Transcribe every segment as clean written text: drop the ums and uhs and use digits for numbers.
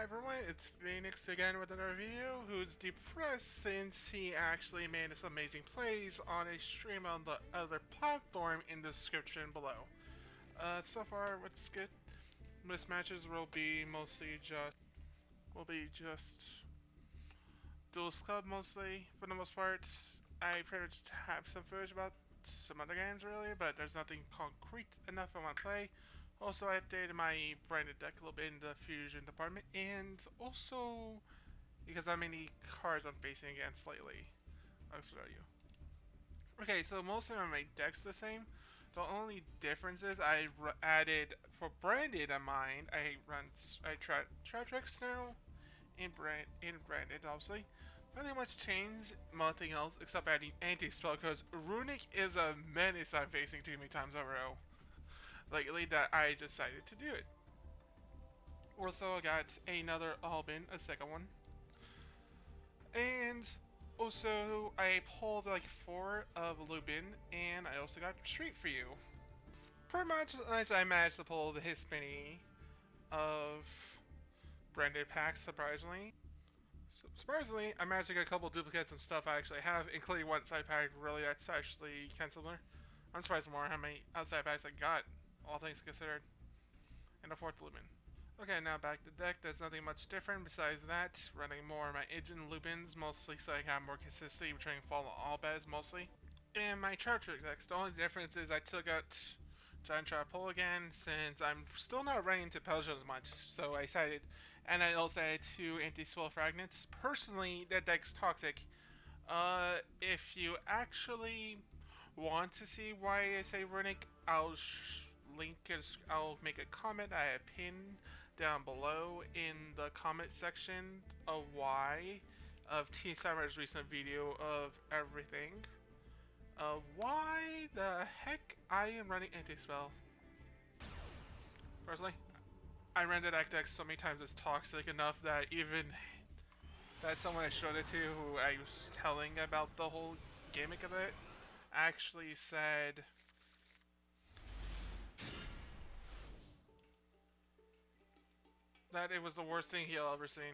Hi everyone, it's Phoenix again with another video who's depressed since he actually made some amazing plays on a stream on the other platform in the description below. So far, what's good? Most matches will be just dual club mostly for the most part. I pretty much have some footage about some other games really, but there's nothing concrete enough I want to play. Also, I updated my branded deck a little bit in the fusion department, and also because how many cards I'm facing against lately. I'll show you. Okay, so most of my deck's the same. The only difference is I added for branded on mine. I try Traptrix now in branded obviously. Nothing much changed, nothing else except adding anti-spell because Runic is a menace I'm facing too many times over lately that I decided to do it. Also, I got another Albin, a second one. And also, I pulled like 4 of Lubin, and I also got Street for You. Pretty much as I managed to pull the Hispany of branded packs, surprisingly. Surprisingly, I managed to get a couple duplicates and stuff I actually have, including one side pack, really, that's actually cancelable. I'm surprised more how many outside packs I got, all things considered. And a 4th Lubin. Okay, now back to deck. There's nothing much different besides that. Running more of my Ijin Lubins, mostly so I can have more consistency between Fall and Albaz, mostly. And my Traptrix decks, the only difference is I took out Giant Trap Pull again, since I'm still not running into Pelsion as much, so I decided. And I also added 2 Anti-Swell Fragments. Personally, that deck's toxic. If you actually want to see why I say Runic, I'll make a comment. I have pinned down below in the comment section of why of Teen Summer's recent video of everything. Why the heck I am running anti-spell. Personally, I ran that deck so many times it's toxic enough that even that someone I showed it to who I was telling about the whole gimmick of it actually said that it was the worst thing he'll ever seen.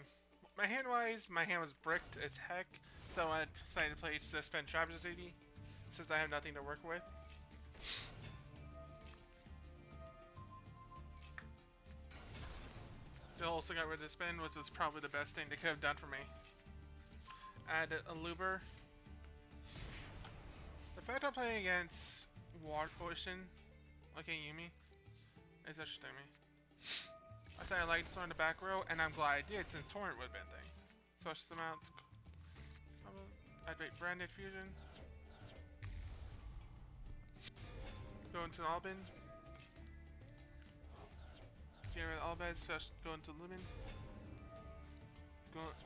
My hand was bricked as heck, so I decided to play Suspend Travis 80 since I have nothing to work with. The also got rid of spin, which was probably the best thing they could have done for me. Added a Luber. The fact I'm playing against Water Ocean, okay, Yumi, is interesting to me. I said I liked Storm in the back row, and I'm glad I did since Torrent would have been a thing. Switch them out. Activate Branded Fusion. Go into Albin. Get rid of Albaz, go into Lumen.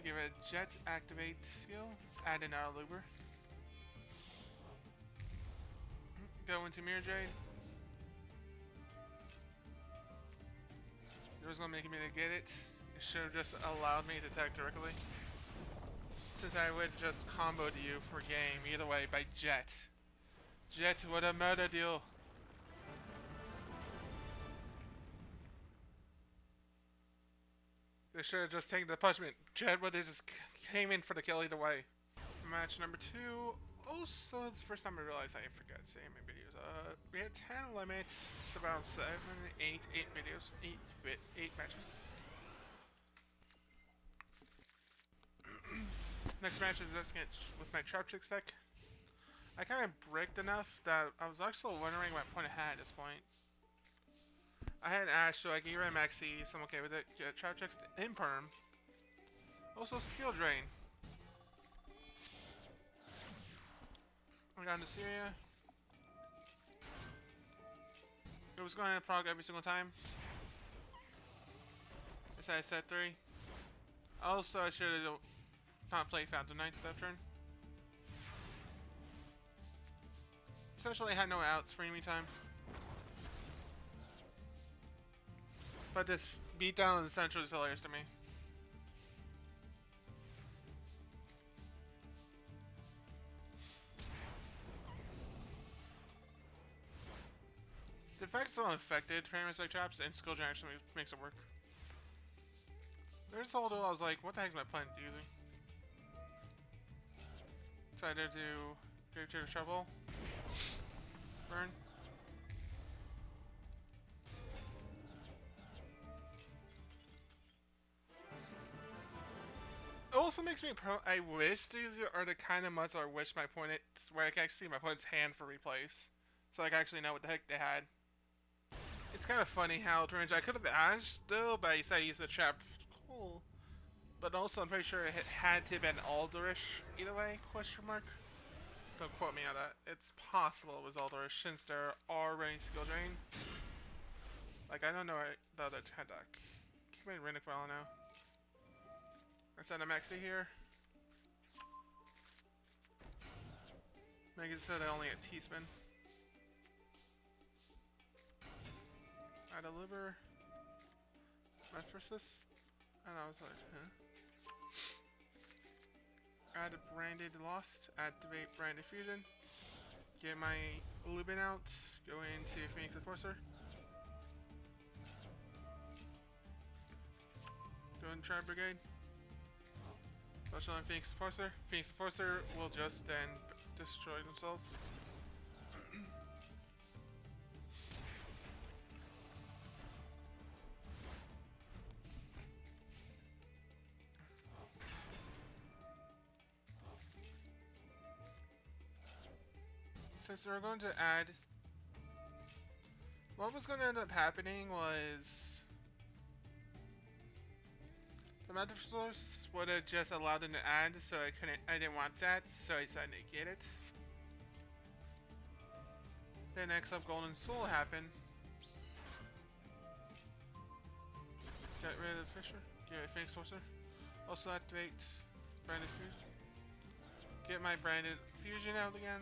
Get rid of Jet, activate skill, add in our Luber. Go into Mirror Jade. It was gonna make me to get it. It should have just allowed me to attack directly. Since I would just comboed you for game either way by Jet. Jet, what a murder deal. They should have just taken the punishment. Jet would have just came in for the kill either way. Match number 2. Also, it's the first time I realized I forgot to say my videos. We had 10 limits. It's around 7, 8 videos. 8 matches. Next match is just with my Traptrix deck. I kind of bricked enough that I was actually wondering what point I had at this point. I had Ash, so I gave her a Maxi, so I'm okay with it. Get Traptrix Imperm. Also, Skill Drain. I got into Syria. It was going to prog every single time. I said I set 3. Also, I should have not played Fountain Knight that turn. Essentially, I had no outs for any time. But this beatdown in the central is hilarious to me. The effect's unaffected, pretty much like traps, and skill drain actually makes it work. There's although I was like, what the heck is my plan using? Decided to go to the shovel. Burn. It also makes me I wish these are the kind of mods I wish my opponent, where I can actually see my opponent's hand for replays. So I can actually know what the heck they had. It's kind of funny how I could have asked though, but I decided to use the trap. Cool. But also I'm pretty sure it had to have been Eldrich either way, question mark. Don't quote me on that. It's possible it was Eldrich since there are running skill drain. Like I don't know the other deck. Keep in Rinnick well now. I send a Maxi here. Megan said I only had T-spin. Add a liver. Metaphys. And I was like, huh? Add a branded lost. Activate branded fusion. Get my Lubin out. Go into Phoenix Enforcer. Go into Tri Brigade. Special on Phoenix Enforcer. Phoenix Enforcer will just then destroy themselves. Since we're going to add... What was going to end up happening was... The Metaphys would have just allowed them to add, so I didn't want that, so I decided to get it. Then next up, Golden Soul happened. Get rid of Fisher. Get rid of Phoenix Sorcerer. Also activate Branded Fusion. Get my Branded Fusion out again.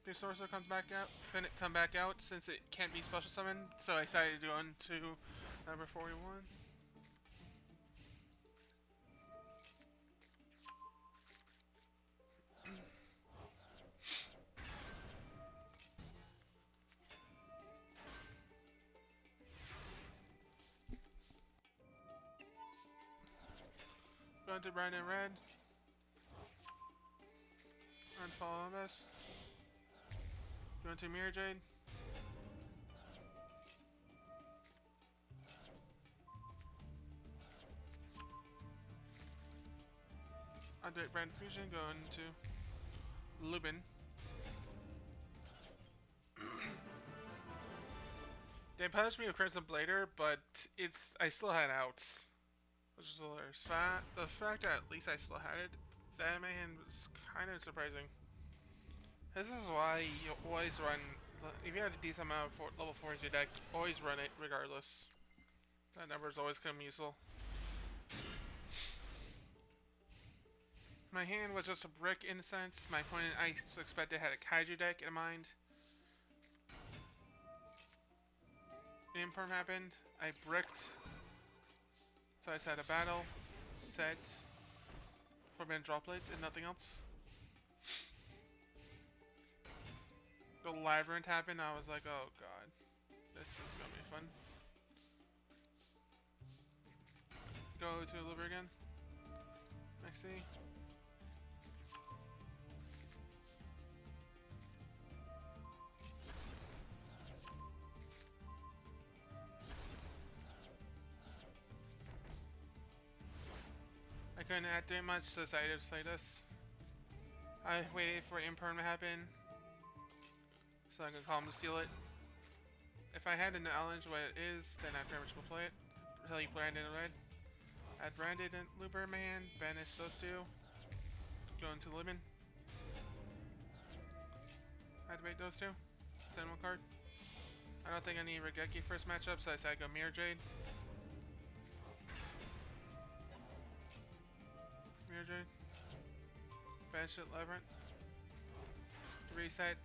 The Sorcerer comes back out. Couldn't come back out since it can't be special summoned, so I decided to go into number 41. Going to Branded Red. Unfollow Albaz. Going to Mirror Jade. Activate Brand Fusion. Going to Lubin. They punished me with Crimson Blader, but I still had outs. Which is hilarious. The fact that at least I still had it, that man was kind of surprising. This is why you always run, if you have a decent amount of level 4 in your deck, always run it regardless. That number is always come useful. My hand was just a brick in a sense. My opponent, I suspected, had a Kaiju deck in mind. Imperm happened. I bricked. So I set a battle, set, forbidden droplet, and nothing else. The Labrynth happened, I was like, oh god, this is gonna be fun. Go to liver again. Maxi. I couldn't add too much, so I decided to say this. I waited for Imperm to happen, so I can call him to steal it. If I had to knowledge what it is, then I pretty much will play it. Really Branded in red. Add Branded and Looper in my hand, banish those two. Go into Libin. Activate those two. Send one card. I don't think I need Regeki first matchup, so I decided to go Mirror Jade. Mirror Jade. Banish it, Labrynth. Reset.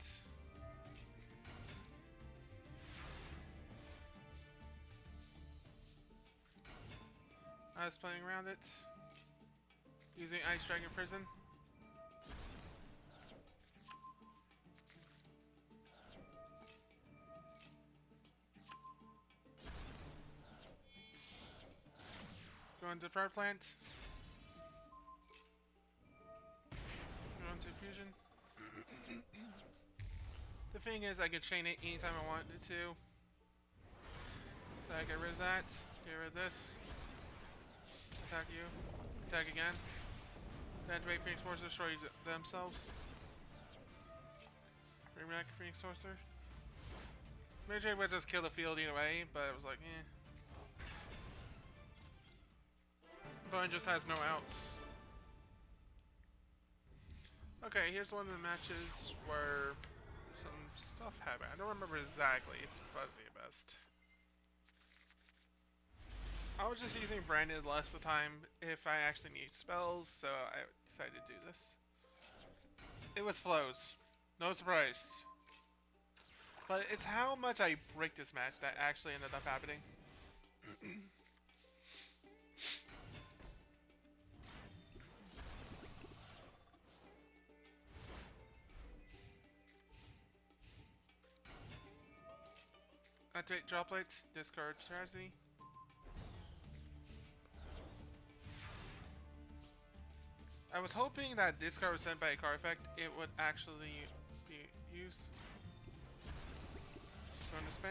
I was playing around it. Using Ice Dragon Prison. Going to Prep Plant. Going to Fusion. The thing is, I can chain it anytime I wanted to. So I get rid of that. Get rid of this. Attack you. Attack again. Then activate Phoenix Force to destroy themselves. Bring back Phoenix Sorcerer. Maybe I would just kill the field either way, but it was like, eh. But it just has no outs. Okay, here's one of the matches where some stuff happened. I don't remember exactly. It's fuzzy at best. I was just using Branded less of the time if I actually need spells, so I decided to do this. It was Floo's. No surprise. But it's how much I break this match that actually ended up happening. Activate droplets, discard strategy. I was hoping that discard was sent by a card effect, it would actually be used. Going to spin.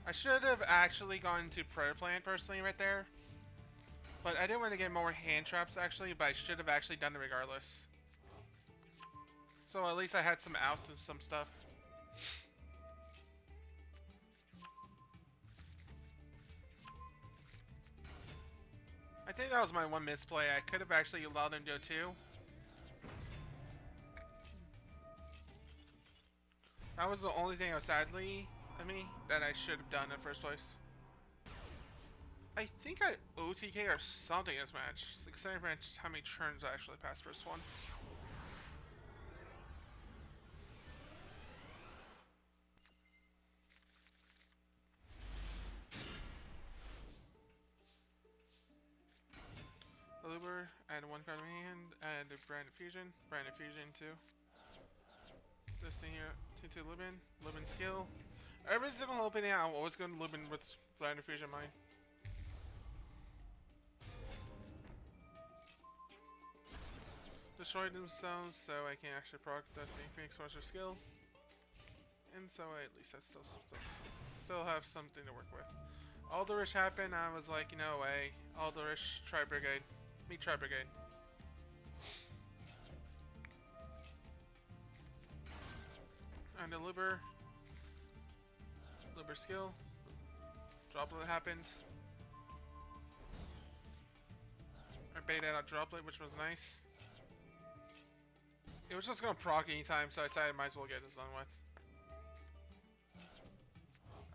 I should have actually gone to Prayer Plant personally right there. But I didn't want to get more hand traps actually, but I should have actually done it regardless. So at least I had some outs and some stuff. I think that was my one misplay. I could have actually allowed him to go too. That was the only thing that that I should have done in the first place. I think I OTK or something this match. 6 match, how many turns I actually passed first one. Uber, add 1 card in my hand, add a Branded Fusion too. This thing here, to Labrynth skill. Every single opening, I'm always going to Labrynth with Branded Fusion mine. Destroy themselves, so I can actually proc the Phoenix Sorcerer skill. And so I at least still have something to work with. Eldrich happened, I was like, no way. Eldrich, try Brigade. Me try Brigade. And the Liber skill. Droplet happened. I baited out Droplet, which was nice. It was just gonna proc anytime, so I decided I might as well get this done with.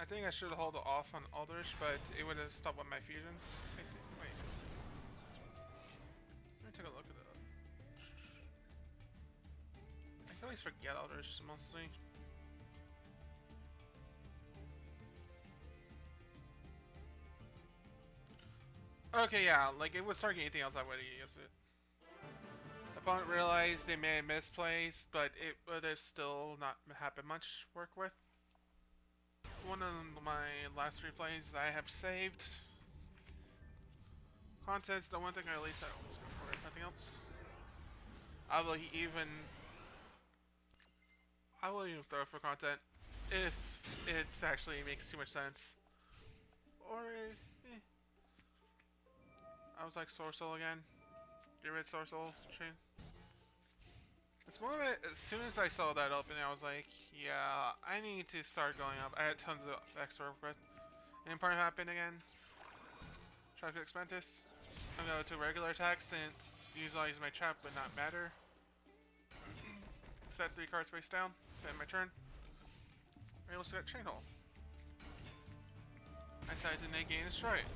I think I should have held off on Eldrich, but it would have stopped with my fusions. Wait. Let me take a look at it. I can always forget Eldrich mostly. Okay, yeah, like it was targeting anything else, I would have used it. Opponent realized they may have misplaced, but it would have still not happened much work with. One of my last 3 plays I have saved. Contents, the one thing I released, I always go for it, nothing else. I will even throw for content if it actually makes too much sense. Or, I was like Swordsoul again. Get rid of Swordsoul chain. It's more of it, as soon as I saw that opening, I was like, yeah, I need to start going up. I had tons of extra work with. And part happened again. Try to expand this. I'm going to go to regular attack since usually I use my trap would not matter. Set 3 cards face down. End my turn. I also got Chain Hole. I decided to negate and destroy it.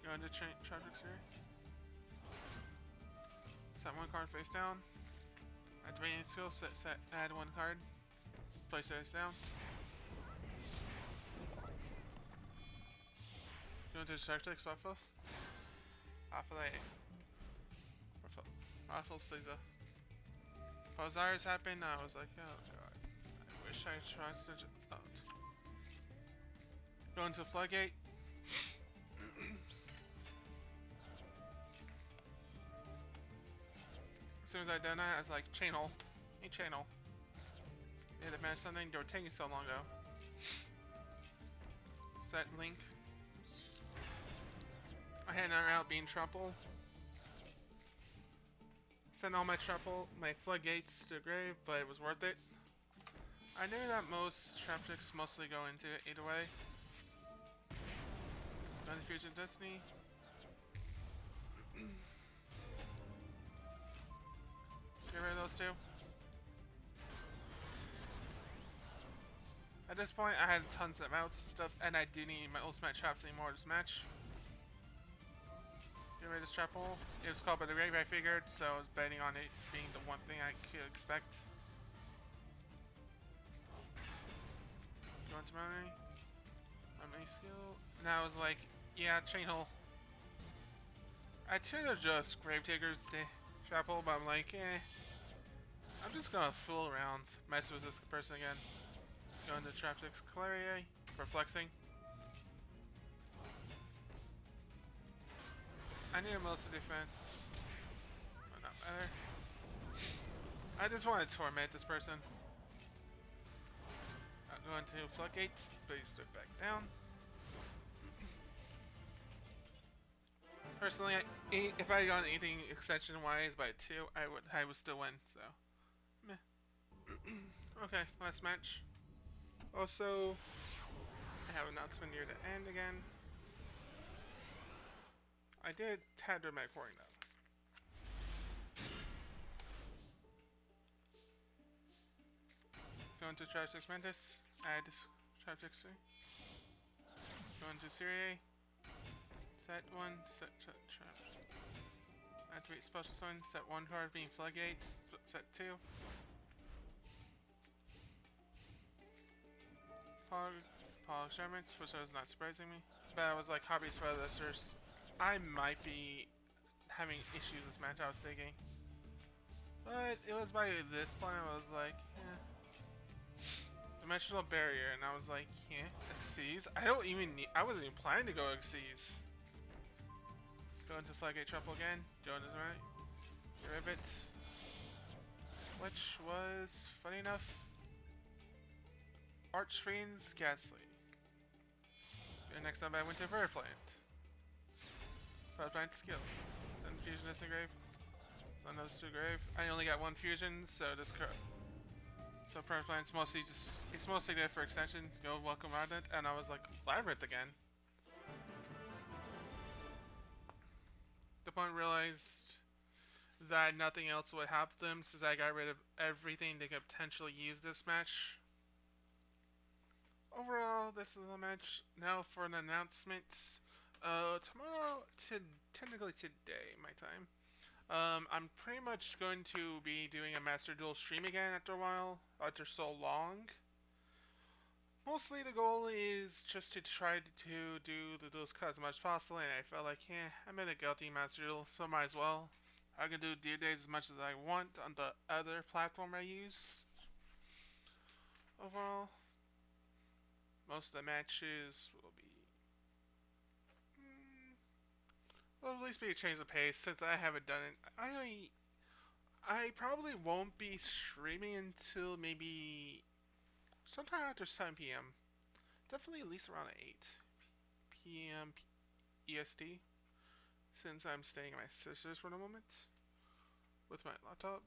Go into Traptrix here. Set 1 card face down. Activating skill, add 1 card. Place it face down. Go into Traptrix off of. Raffle Caesar. Osiris happened, I was like, oh god. I wish I tried to Go into Floodgate. As soon as I done that, I was like, channel. Hey, channel. Did it match something? They were taking so long though. Set link. I had another out being Trouble. Sent all my Trouble, my Floodgates to the grave, but it was worth it. I knew that most Traptrix mostly go into it either way. Fusion Destiny. Get rid of those two. At this point, I had tons of mounts and stuff, and I didn't need my ultimate traps anymore this match. Get rid of this trap hole. It was called by the grave, I figured, so I was betting on it being the one thing I could expect. Go into my main skill. And I was like, yeah, chain hole. I should have just Grave Digger's trap hole, but I'm like, eh. I'm just gonna fool around, mess with this person again. Go into Traptrix Clarier for flexing. I need a most of defense. But not better. I just want to torment this person. I'll go into Floodgate, base it back down. Personally, if I got anything extension wise by 2, I would still win, so meh. Okay, last match. Also, I have an announcement near the end again. I did had my recording though. Go into Traptrix Mantis, add Traptrix 3. Go into Serie. Set 1, set trap. Activate special summon, set 1 card being Floodgate, set 2. Polish Shermans, which was not surprising me. But I was like, hobbies for others. I might be having issues this match I was taking. But it was by this point I was like, yeah. Dimensional barrier, and I was like, yeah, Xyz. I wasn't even planning to go Xyz. Go into Floodgate Trouble again. Go into the right. Ribbit. Which was, funny enough, Archfiend's Ghastly. And next up I went to Verplant. Verplant skill. Then Fusion Disingrave. Then those two grave. I only got one fusion, so this so Verplant's mostly just, it's mostly there for extension. Go welcome Ardent, and I was like, Labrynth again. The point realized that nothing else would help them since I got rid of everything they could potentially use this match. Overall, this is the match. Now for an announcement. Tomorrow, technically today, my time. I'm pretty much going to be doing a Master Duel stream again after a while, after so long. Mostly the goal is just to try to do the duels cut as much as possible, and I felt like, yeah, I'm in a guilty Master Duel, so might as well. I can do Deer Days as much as I want on the other platform I use. Overall, most of the matches will be will at least be a change of pace since I haven't done it. I probably won't be streaming until maybe sometime after 7 p.m. Definitely at least around 8 p.m. EST, since I'm staying at my sister's for the moment with my laptop.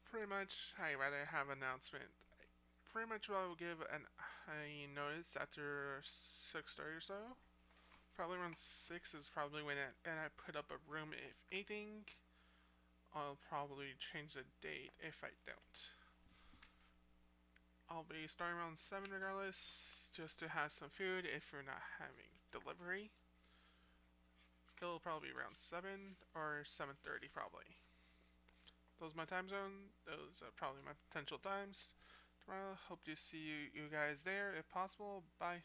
Pretty much, I rather have an announcement. Pretty much what I will give a notice after 6:30 or so. Probably around 6 is probably when I put up a room. If anything, I'll probably change the date if I don't. I'll be starting around 7 regardless, just to have some food if we're not having delivery. It'll probably be around 7 or 7:30 probably. Those are my time zone. Those are probably my potential times. Tomorrow, hope to see you guys there if possible. Bye.